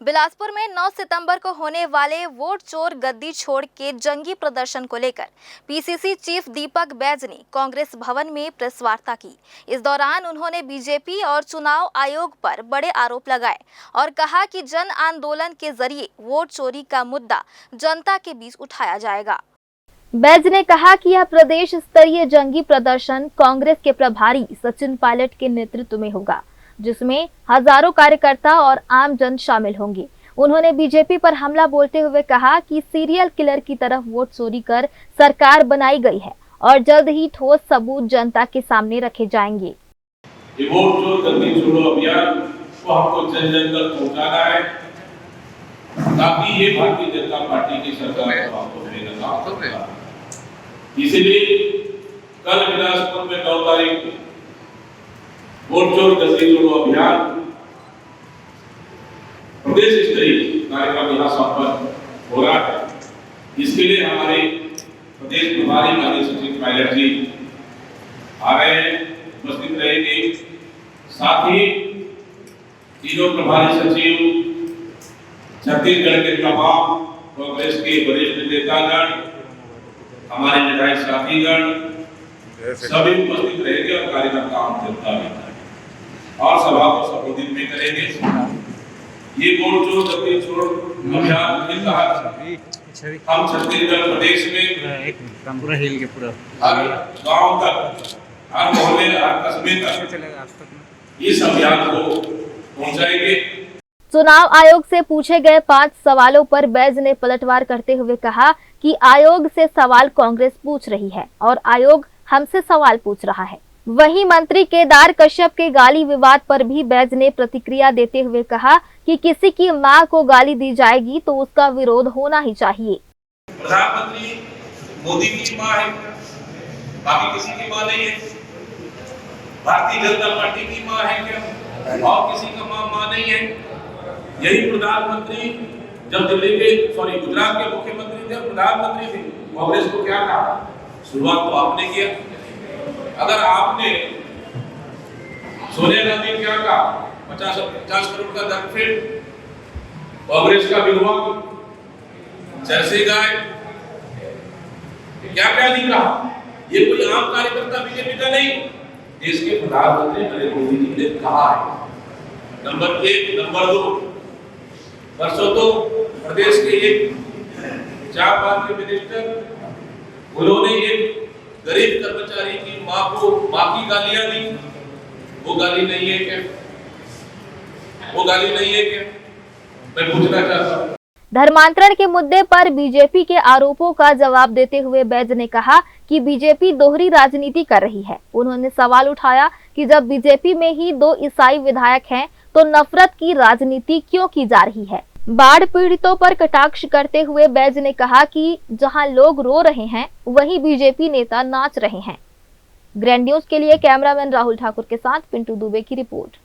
बिलासपुर में 9 सितंबर को होने वाले वोट चोर गद्दी छोड़ के जंगी प्रदर्शन को लेकर पीसीसी चीफ दीपक बैज ने कांग्रेस भवन में प्रेस वार्ता की। इस दौरान उन्होंने बीजेपी और चुनाव आयोग पर बड़े आरोप लगाए और कहा कि जन आंदोलन के जरिए वोट चोरी का मुद्दा जनता के बीच उठाया जाएगा। बैज ने कहा कि यह प्रदेश स्तरीय जंगी प्रदर्शन कांग्रेस के प्रभारी सचिन पायलट के नेतृत्व में होगा, जिसमें हजारों कार्यकर्ता और आम जन शामिल होंगे। उन्होंने बीजेपी पर हमला बोलते हुए कहा कि सीरियल किलर की तरफ वोट चोरी कर सरकार बनाई गई है और जल्द ही ठोस सबूत जनता के सामने रखे जाएंगे। ये वोट चोर गद्दी छोड़ो अभियान को हमको जन जन तक पहुंचाना है, ताकि ये भारतीय जनता पार्टी की सरकार को आपको मिलेगा। इसलिए कल बिलासपुर में 9 तारीख को वोट चोर गद्दी छोड़ो अभियान प्रदेश स्तरीय कार्यक्रम यहाँ संपन्न हो रहा है। इसके लिए हमारे प्रदेश प्रभारी माननीय सचिन पायलट जी आ रहे हैं, उपस्थित रहेंगे। साथ ही तीनों प्रभारी सचिव, छत्तीसगढ़ के तमाम कांग्रेस के वरिष्ठ नेतागण, हमारे विधायक साथीगण सभी उपस्थित रहेंगे और कार्यकर्ताओं जनता भी और सभा को संबोधित भी करेंगे। ये वोट चोर गद्दी छोड़ो अभियान के तहत हम छत्तीसगढ़ प्रदेश में पूरा हिल के पूरा हर गांव तक, हर मोहल्ले, हर कस्बे तक इस अभियान को पहुंचाएंगे। चुनाव आयोग से पूछे गए 5 सवालों पर बैज ने पलटवार करते हुए कहा कि आयोग से सवाल कांग्रेस पूछ रही है और आयोग हमसे सवाल पूछ रहा है। वहीं मंत्री केदार कश्यप के गाली विवाद पर भी बैज ने प्रतिक्रिया देते हुए कहा कि किसी की मां को गाली दी जाएगी तो उसका विरोध होना ही चाहिए। प्रधानमंत्री मोदी की मां है, बाकी किसी की मां नहीं है। भारतीय जनता पार्टी की मां है क्या? और किसी का मां नहीं है। यही प्रधानमंत्री जब गुजरात के मुख्यमंत्री थे, प्रधानमंत्री थे, कांग्रेस को क्या कहा? शुरुआत तो आपने किया। अगर आपने सोनिया गांधी क्या कहा? 50 करोड़ का धन फिर कांग्रेस का विधवा जर्सी गाय क्या क्या नहीं कहा। ये कोई आम कार्यकर्ता बीजेपी का नहीं, देश के प्रधानमंत्री नरेंद्र मोदी जी ने कहा है। नंबर 1, नंबर 2, परसों तो प्रदेश के एक जापान के मिनिस्टर, उन्होंने एक गरीब कर्मचारी की मां की गालियां दी। वो गाली नहीं है क्या? वो गाली नहीं है क्या? मैं पूछना चाहता हूं। धर्मांतरण के मुद्दे पर बीजेपी के आरोपों का जवाब देते हुए बैज ने कहा कि बीजेपी दोहरी राजनीति कर रही है। उन्होंने सवाल उठाया कि जब बीजेपी में ही 2 ईसाई विधायक हैं तो नफरत की राजनीति क्यों की जा रही है। बाढ़ पीड़ितों पर कटाक्ष करते हुए बैज ने कहा कि जहां लोग रो रहे हैं वहीं बीजेपी नेता नाच रहे हैं। ग्रैंड न्यूज के लिए कैमरामैन राहुल ठाकुर के साथ पिंटू दुबे की रिपोर्ट।